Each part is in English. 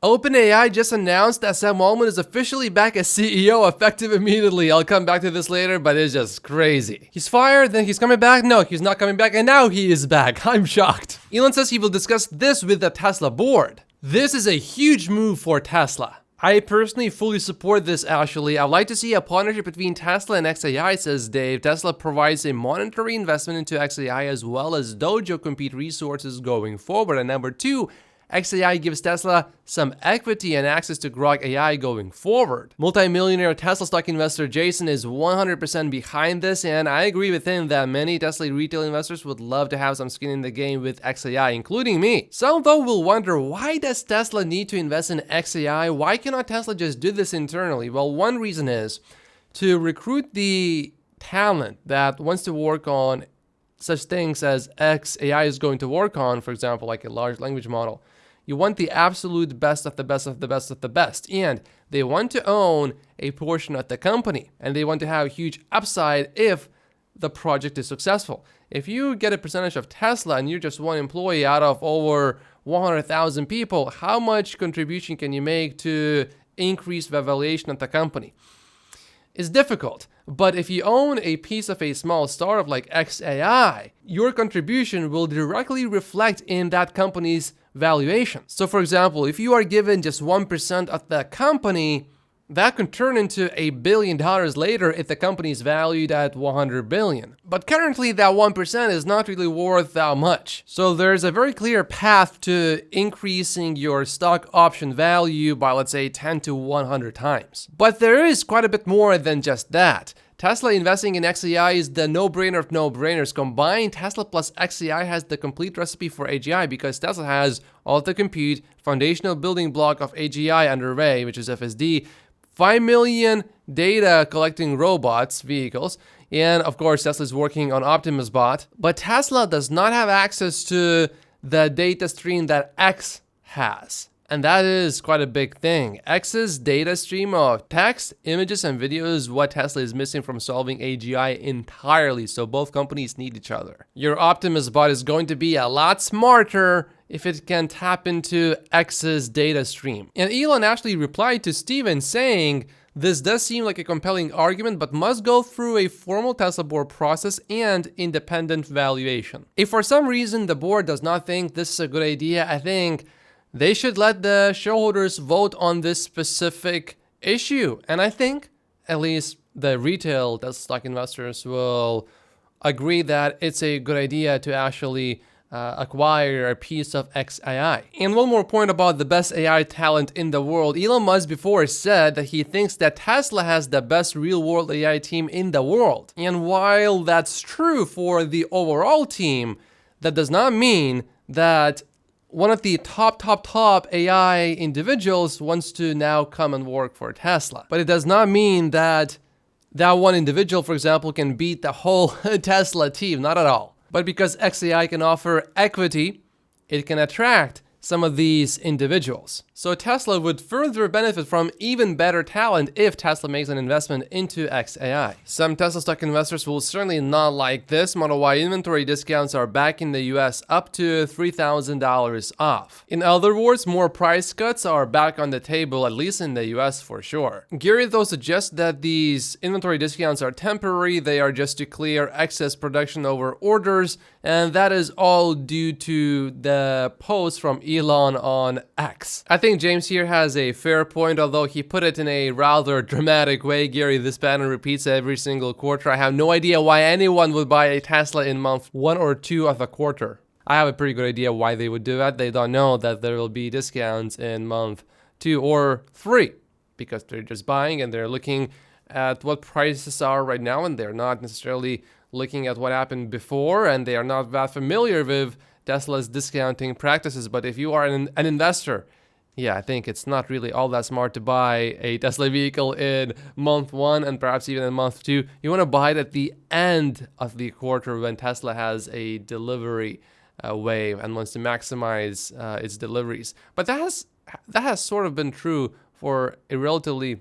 OpenAI just announced that Sam Altman is officially back as CEO, effective immediately. I'll come back to this later, but it's just crazy. He's fired, then he's coming back. No, he's not coming back, and now he is back. I'm shocked. Elon says he will discuss this with the Tesla board. This is a huge move for Tesla. I personally fully support this, actually. I'd like to see a partnership between Tesla and XAI, says Dave. Tesla provides a monetary investment into XAI as well as Dojo compute resources going forward. And number two, XAI gives Tesla some equity and access to Grok AI going forward. Multi-millionaire Tesla stock investor Jason is 100% behind this, and I agree with him that many Tesla retail investors would love to have some skin in the game with XAI, including me. Some though will wonder, why does Tesla need to invest in XAI? Why cannot Tesla just do this internally? Well, one reason is to recruit the talent that wants to work on such things as XAI is going to work on, for example, like a large language model. You want the absolute best of the best of the best of the best. And they want to own a portion of the company. And they want to have a huge upside if the project is successful. If you get a percentage of Tesla and you're just one employee out of over 100,000 people, how much contribution can you make to increase the valuation of the company? It's difficult. But if you own a piece of a small startup like XAI, your contribution will directly reflect in that company's valuation. So for example, if you are given just 1% of the company, that can turn into $1 billion later if the company is valued at 100 billion. But currently that 1% is not really worth that much. So there's a very clear path to increasing your stock option value by, let's say, 10 to 100 times. But there is quite a bit more than just that. Tesla investing in XAI is the no-brainer of no-brainers. Combined, Tesla plus XAI has the complete recipe for AGI because Tesla has all of the compute, foundational building block of AGI underway, which is FSD, 5 million data collecting robots, vehicles, and of course Tesla is working on Optimus Bot. But Tesla does not have access to the data stream that X has. And that is quite a big thing. X's data stream of text, images, and videos is what Tesla is missing from solving AGI entirely, so both companies need each other. Your Optimus Bot is going to be a lot smarter if it can tap into X's data stream. And Elon actually replied to Steven saying, this does seem like a compelling argument, but must go through a formal Tesla board process and independent valuation. If for some reason the board does not think this is a good idea, I think they should let the shareholders vote on this specific issue. And I think at least the retail Tesla stock investors will agree that it's a good idea to actually acquire a piece of XAI. And one more point about the best AI talent in the world. Elon Musk before said that he thinks that Tesla has the best real-world AI team in the world. And while that's true for the overall team, that does not mean that one of the top AI individuals wants to now come and work for Tesla. But it does not mean that that one individual, for example, can beat the whole Tesla team, not at all. But because XAI can offer equity, it can attract some of these individuals. So Tesla would further benefit from even better talent if Tesla makes an investment into XAI. Some Tesla stock investors will certainly not like this. Model Y inventory discounts are back in the US up to $3,000 off. In other words, more price cuts are back on the table, at least in the US for sure. Gary though suggests that these inventory discounts are temporary. They are just to clear excess production over orders, and that is all due to the post from Elon on X. I think James here has a fair point, although he put it in a rather dramatic way. Gary, this pattern repeats every single quarter. I have no idea why anyone would buy a Tesla in month 1 or 2 of a quarter. I have a pretty good idea why they would do that. They don't know that there will be discounts in month 2 or 3 because they're just buying and they're looking at what prices are right now, and they're not necessarily looking at what happened before, and they are not that familiar with Tesla's discounting practices. But if you are an investor, yeah, I think it's not really all that smart to buy a Tesla vehicle in month 1 and perhaps even in month 2. You want to buy it at the end of the quarter when Tesla has a delivery wave and wants to maximize its deliveries. But that has sort of been true for a relatively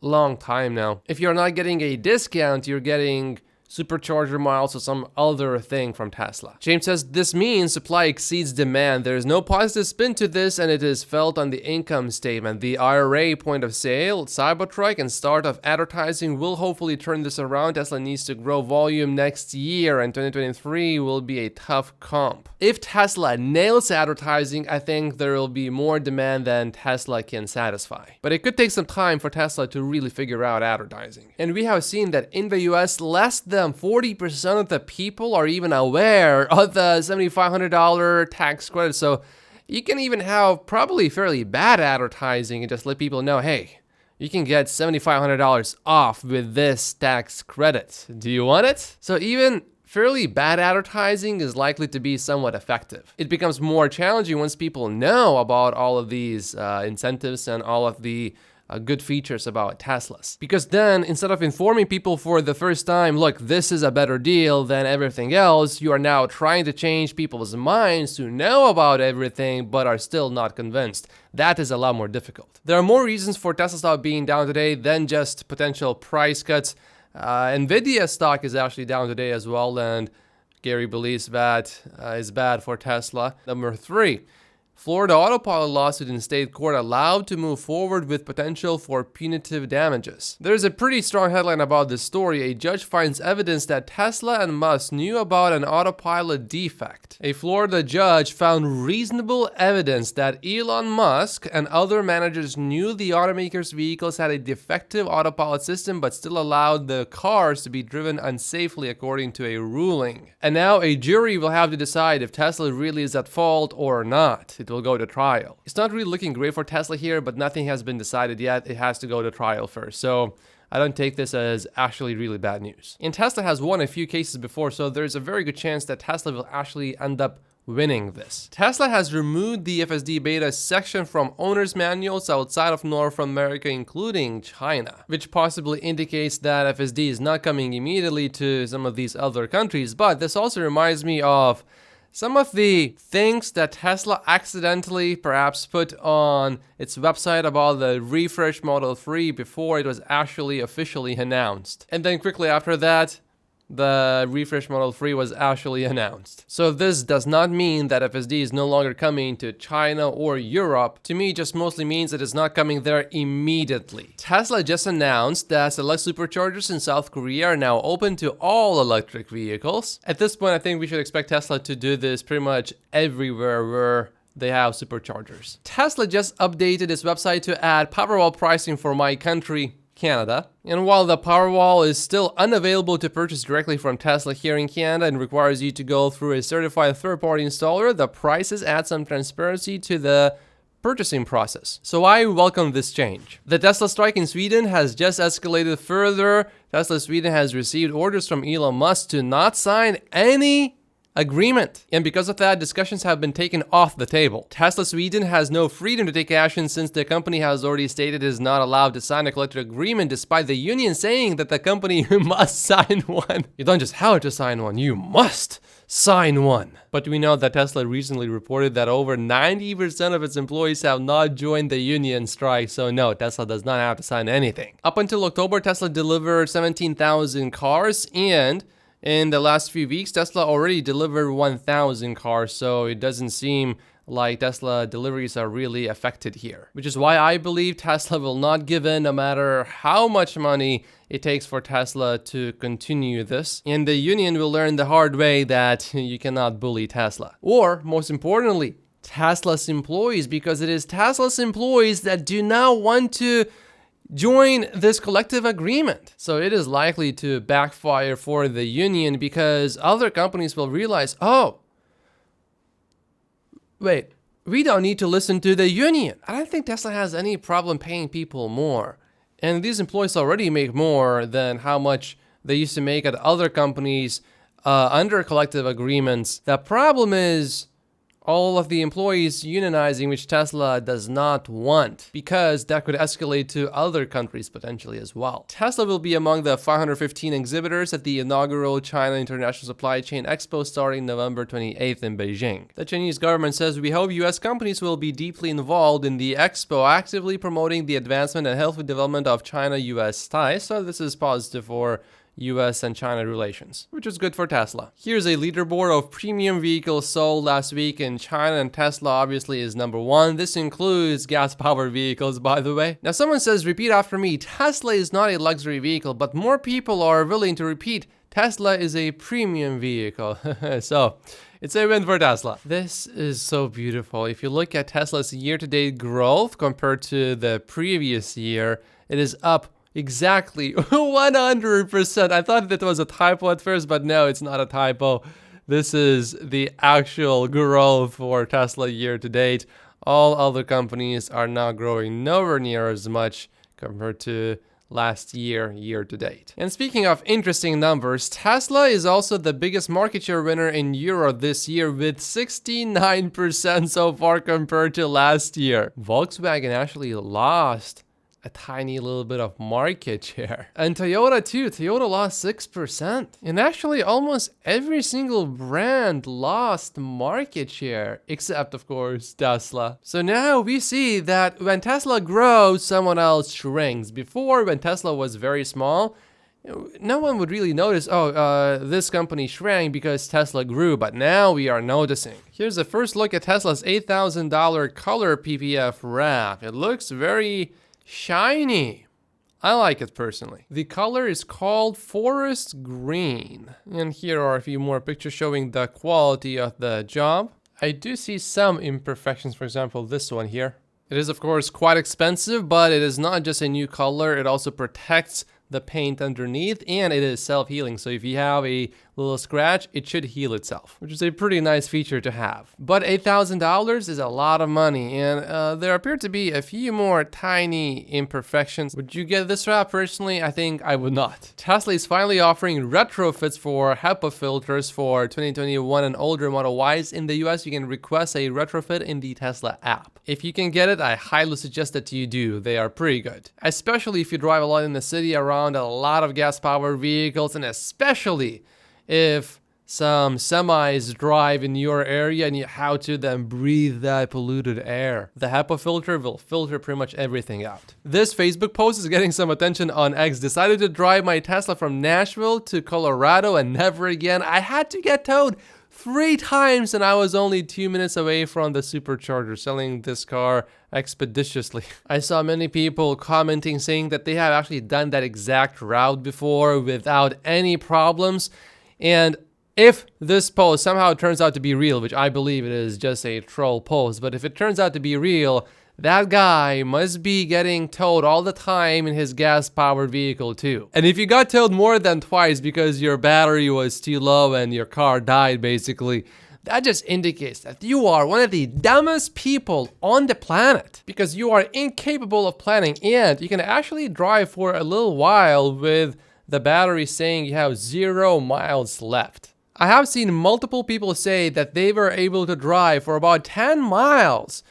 long time now. If you're not getting a discount, you're getting supercharger miles or some other thing from Tesla. James says this means supply exceeds demand. There is no positive spin to this, and it is felt on the income statement. The IRA point of sale, Cybertruck, and start of advertising will hopefully turn this around. Tesla needs to grow volume next year, and 2023 will be a tough comp. If Tesla nails advertising, I think there will be more demand than Tesla can satisfy. But it could take some time for Tesla to really figure out advertising. And we have seen that in the US, less than 40% of the people are even aware of the $7,500 tax credit. So you can even have probably fairly bad advertising and just let people know, hey, you can get $7,500 off with this tax credit. Do you want it? So even fairly bad advertising is likely to be somewhat effective. It becomes more challenging once people know about all of these incentives and all of the good features about Teslas. Because then, instead of informing people for the first time, look, this is a better deal than everything else, you are now trying to change people's minds to know about everything but are still not convinced. That is a lot more difficult. There are more reasons for Tesla stock being down today than just potential price cuts. Nvidia stock is actually down today as well, and Gary believes that is bad for Tesla. Number 3. Florida Autopilot lawsuit in state court allowed to move forward with potential for punitive damages. There's a pretty strong headline about this story. A judge finds evidence that Tesla and Musk knew about an autopilot defect. A Florida judge found reasonable evidence that Elon Musk and other managers knew the automaker's vehicles had a defective autopilot system but still allowed the cars to be driven unsafely according to a ruling. And now a jury will have to decide if Tesla really is at fault or not. It will go to trial. It's not really looking great for Tesla here, but nothing has been decided yet. It has to go to trial first. So I don't take this as actually really bad news. And Tesla has won a few cases before, so there's a very good chance that Tesla will actually end up winning this. Tesla has removed the FSD beta section from owner's manuals outside of North America, including China, which possibly indicates that FSD is not coming immediately to some of these other countries. But this also reminds me of some of the things that Tesla accidentally perhaps put on its website about the refresh Model 3 before it was actually officially announced. And then quickly after that, the refresh Model 3 was actually announced. So this does not mean that FSD is no longer coming to China or Europe. To me, it just mostly means that it's not coming there immediately. Tesla just announced that select superchargers in South Korea are now open to all electric vehicles. At this point, I think we should expect Tesla to do this pretty much everywhere where they have superchargers. Tesla just updated its website to add Powerwall pricing for my country, Canada. And while the Powerwall is still unavailable to purchase directly from Tesla here in Canada and requires you to go through a certified third-party installer, the prices add some transparency to the purchasing process. So I welcome this change. The Tesla strike in Sweden has just escalated further. Tesla Sweden has received orders from Elon Musk to not sign any agreement. And because of that, discussions have been taken off the table. Tesla Sweden has no freedom to take action since the company has already stated it is not allowed to sign a collective agreement, despite the union saying that the company must sign one. You don't just have to sign one, you must sign one. But we know that Tesla recently reported that over 90% of its employees have not joined the union strike, so no, Tesla does not have to sign anything. Up until October, Tesla delivered 17,000 cars, and in the last few weeks, Tesla already delivered 1,000 cars, so it doesn't seem like Tesla deliveries are really affected here. Which is why I believe Tesla will not give in no matter how much money it takes for Tesla to continue this. And the union will learn the hard way that you cannot bully Tesla. Or, most importantly, Tesla's employees, because it is Tesla's employees that do not want to join this collective agreement. So it is likely to backfire for the union because other companies will realize, oh, wait, we don't need to listen to the union. I don't think Tesla has any problem paying people more. And these employees already make more than how much they used to make at other companies under collective agreements. The problem is all of the employees unionizing, which Tesla does not want, because that could escalate to other countries potentially as well. Tesla will be among the 515 exhibitors at the inaugural China International Supply Chain Expo starting November 28th in Beijing. The Chinese government says, we hope US companies will be deeply involved in the expo, actively promoting the advancement and healthy development of China-US ties. So this is positive for US and China relations, which is good for Tesla. Here's a leaderboard of premium vehicles sold last week in China, and Tesla obviously is number one. This includes gas-powered vehicles, by the way. Now someone says, repeat after me, Tesla is not a luxury vehicle, but more people are willing to repeat, Tesla is a premium vehicle. So it's a win for Tesla. This is so beautiful. If you look at Tesla's year-to-date growth compared to the previous year, it is up exactly 100%. I thought that was a typo at first, but no, it's not a typo. This is the actual growth for Tesla year-to-date. All other companies are now growing nowhere near as much compared to last year-to-date. And speaking of interesting numbers, Tesla is also the biggest market share winner in Europe this year with 69% so far compared to last year. Volkswagen actually lost a tiny little bit of market share. And Toyota too. Toyota lost 6%. And actually almost every single brand lost market share, except of course Tesla. So now we see that when Tesla grows, someone else shrinks. Before, when Tesla was very small, no one would really notice, this company shrank because Tesla grew, but now we are noticing. Here's a first look at Tesla's $8,000 color PPF wrap. It looks very shiny. I like it personally. The color is called forest green. And here are a few more pictures showing the quality of the job. I do see some imperfections, for example, this one here. It is of course quite expensive, but it is not just a new color, it also protects the paint underneath, and it is self-healing. So if you have a little scratch, it should heal itself, which is a pretty nice feature to have. But $8,000 is a lot of money, and there appear to be a few more tiny imperfections. Would you get this wrap? Personally, I think I would not. Tesla is finally offering retrofits for HEPA filters for 2021 and older Model Ys. In the US, you can request a retrofit in the Tesla app. If you can get it, I highly suggest that you do. They are pretty good, especially if you drive a lot in the city around a lot of gas-powered vehicles, and especially if some semis drive in your area and you have to then breathe that polluted air. The HEPA filter will filter pretty much everything out. This Facebook post is getting some attention on X. Decided to drive my Tesla from Nashville to Colorado and never again. I had to get towed 3 times and I was only 2 minutes away from the supercharger, selling this car expeditiously. I saw many people commenting saying that they have actually done that exact route before without any problems. And if this post somehow turns out to be real, which I believe it is just a troll post, but if it turns out to be real, that guy must be getting towed all the time in his gas-powered vehicle too. And if you got towed more than twice because your battery was too low and your car died basically, that just indicates that you are one of the dumbest people on the planet, because you are incapable of planning and you can actually drive for a little while with the battery saying you have 0 miles left. I have seen multiple people say that they were able to drive for about 10 miles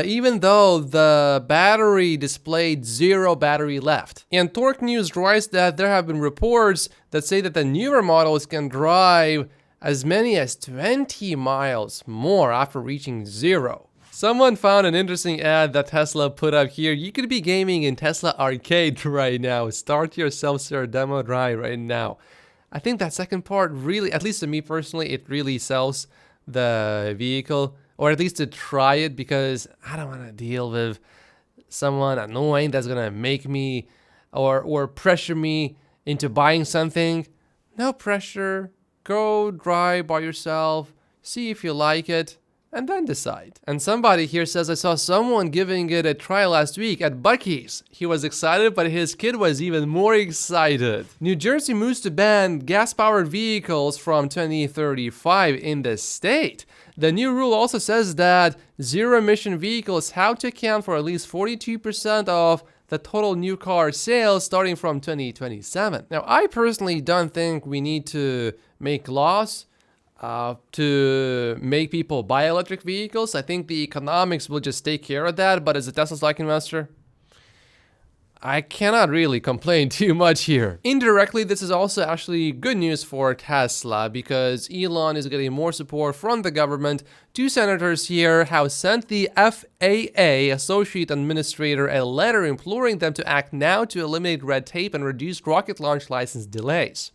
even though the battery displayed 0 battery left. And Torque News writes that there have been reports that say that the newer models can drive as many as 20 miles more after reaching 0. Someone found an interesting ad that Tesla put up here. You could be gaming in Tesla Arcade right now. Start your self-serve demo drive right now. I think that second part really, at least to me personally, it really sells the vehicle, or at least to try it, because I don't want to deal with someone annoying that's gonna make me or pressure me into buying something. No pressure. Go drive by yourself, see if you like it, and then decide. And somebody here says, I saw someone giving it a try last week at Buc-ee's. He was excited, but his kid was even more excited. New Jersey moves to ban gas-powered vehicles from 2035 in the state. The new rule also says that zero-emission vehicles have to account for at least 42% of the total new car sales starting from 2027. Now, I personally don't think we need to make laws to make people buy electric vehicles. I think the economics will just take care of that. But as a Tesla stock investor, I cannot really complain too much here. Indirectly, this is also actually good news for Tesla because Elon is getting more support from the government. Two senators here have sent the FAA Associate Administrator a letter imploring them to act now to eliminate red tape and reduce rocket launch license delays.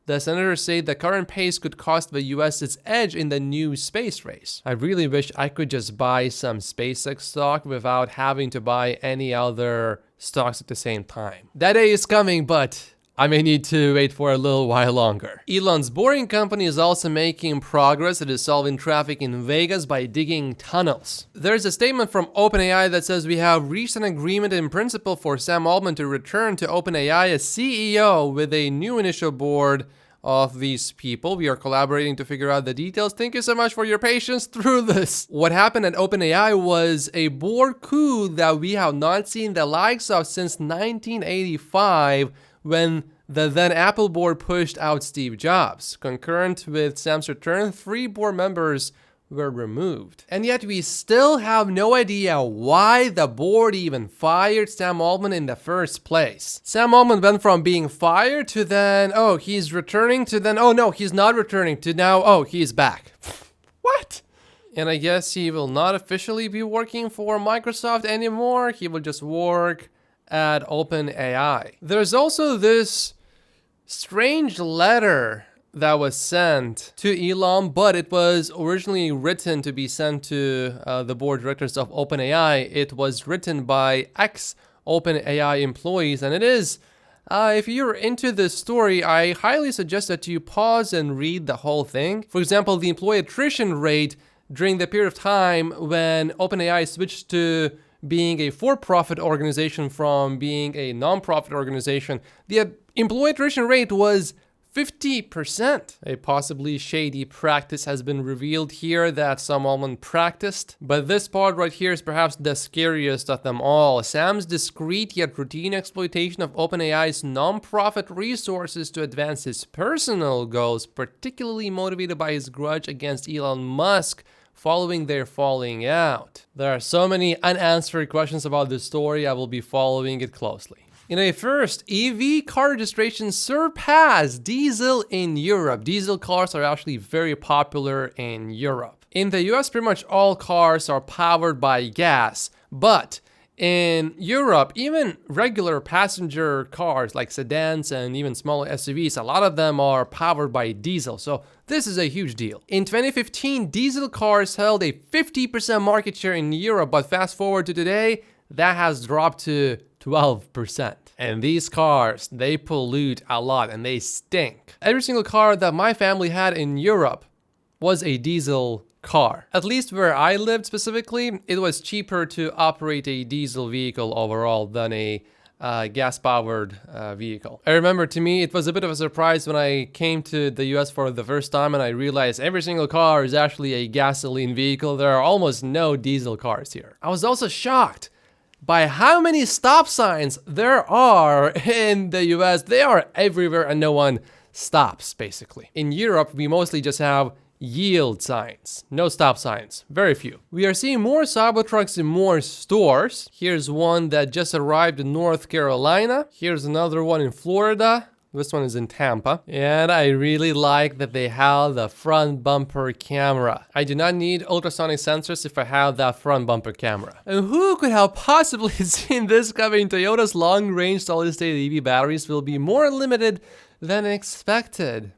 The senators say the current pace could cost the US its edge in the new space race. I really wish I could just buy some SpaceX stock without having to buy any other stocks at the same time. That day is coming, but I may need to wait for a little while longer. Elon's Boring Company is also making progress. It is solving traffic in Vegas by digging tunnels. There's a statement from OpenAI that says we have reached an agreement in principle for Sam Altman to return to OpenAI as CEO with a new initial board of these people. We are collaborating to figure out the details. Thank you so much for your patience through this. What happened at OpenAI was a board coup that we have not seen the likes of since 1985, when the then Apple board pushed out Steve Jobs. Concurrent with Sam's return, 3 board members were removed. And yet we still have no idea why the board even fired Sam Altman in the first place. Sam Altman went from being fired to then, oh, he's returning, to then, oh no, he's not returning, to now, oh, he's back. What? And I guess he will not officially be working for Microsoft anymore. He will just work at OpenAI. There's also this strange letter that was sent to Elon, but it was originally written to be sent to the board directors of OpenAI. It was written by ex-OpenAI employees, and it is, if you're into this story, I highly suggest that you pause and read the whole thing. For example, the employee attrition rate during the period of time when OpenAI switched to being a for-profit organization from being a non-profit organization, the employee attrition rate was 50%. A possibly shady practice has been revealed here that Sam Altman practiced. But this part right here is perhaps the scariest of them all. Sam's discreet yet routine exploitation of OpenAI's non-profit resources to advance his personal goals, particularly motivated by his grudge against Elon Musk following their falling out. There are so many unanswered questions about this story. I will be following it closely. In a first, EV car registration surpassed diesel in Europe. Diesel cars are actually very popular in Europe. In the US, pretty much all cars are powered by gas, but in Europe, even regular passenger cars like sedans and even smaller SUVs, a lot of them are powered by diesel. So this is a huge deal. In 2015, diesel cars held a 50% market share in Europe, but fast forward to today, that has dropped to 12%. And these cars, they pollute a lot and they stink. Every single car that my family had in Europe was a diesel car. At least where I lived specifically, it was cheaper to operate a diesel vehicle overall than a gas-powered vehicle. I remember, to me, it was a bit of a surprise when I came to the US for the first time and I realized every single car is actually a gasoline vehicle. There are almost no diesel cars here. I was also shocked by how many stop signs there are in the US. They are everywhere and no one stops, basically. In Europe, we mostly just have yield signs, no stop signs, very few. We are seeing more Cybertrucks in more stores. Here's one that just arrived in North Carolina. Here's another one in Florida. This one is in Tampa. And I really like that they have the front bumper camera. I do not need ultrasonic sensors if I have that front bumper camera. And who could have possibly seen this coming? Toyota's long-range solid-state EV batteries will be more limited than expected.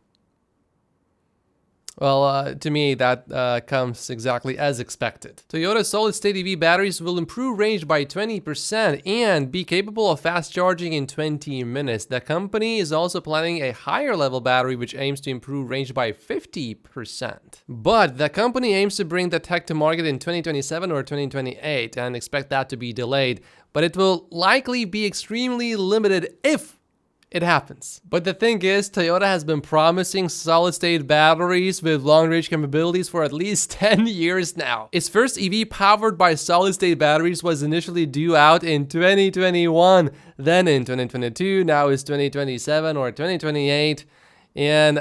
Well, to me, that comes exactly as expected. Toyota's solid-state EV batteries will improve range by 20% and be capable of fast charging in 20 minutes. The company is also planning a higher-level battery which aims to improve range by 50%. But the company aims to bring the tech to market in 2027 or 2028 and expect that to be delayed. But it will likely be extremely limited if it happens. But the thing is, Toyota has been promising solid-state batteries with long-range capabilities for at least 10 years now. Its first EV powered by solid-state batteries was initially due out in 2021, then in 2022, now it's 2027 or 2028. And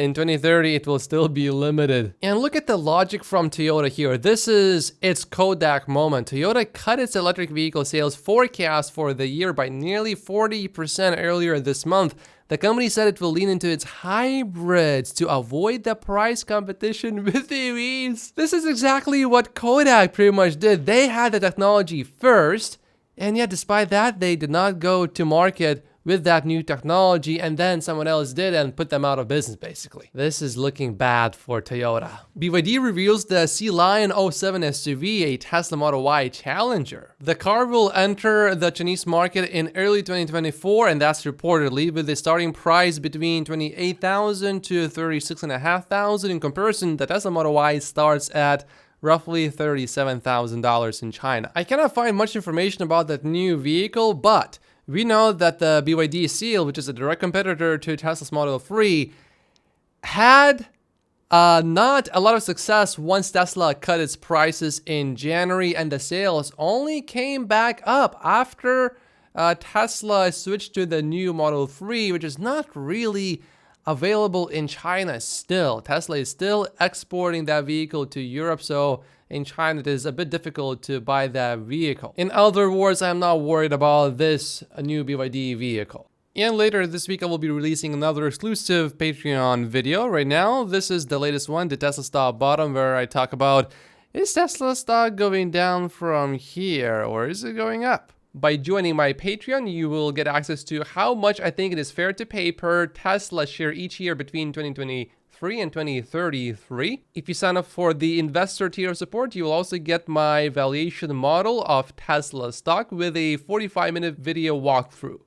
in 2030, it will still be limited. And look at the logic from Toyota here. This is its Kodak moment. Toyota cut its electric vehicle sales forecast for the year by nearly 40% earlier this month. The company said it will lean into its hybrids to avoid the price competition with EVs. This is exactly what Kodak pretty much did. They had the technology first, and yet despite that, they did not go to market with that new technology, and then someone else did and put them out of business, basically. This is looking bad for Toyota. BYD reveals the Sea Lion 07 SUV, a Tesla Model Y challenger. The car will enter the Chinese market in early 2024, and that's reportedly with a starting price between $28,000 to $36,500. In comparison, the Tesla Model Y starts at roughly $37,000 in China. I cannot find much information about that new vehicle, but we know that the BYD Seal, which is a direct competitor to Tesla's Model 3, had not a lot of success once Tesla cut its prices in January, and the sales only came back up after Tesla switched to the new Model 3, which is not really available in China still. Tesla is still exporting that vehicle to Europe, so in China it is a bit difficult to buy that vehicle. In other words, I'm not worried about this new BYD vehicle. And later this week I will be releasing another exclusive Patreon video. Right now, this is the latest one, the Tesla stock bottom, where I talk about, is Tesla stock going down from here or is it going up? By joining my Patreon, you will get access to how much I think it is fair to pay per Tesla share each year between 2023 and 2033. If you sign up for the investor tier of support, you will also get my valuation model of Tesla stock with a 45-minute video walkthrough.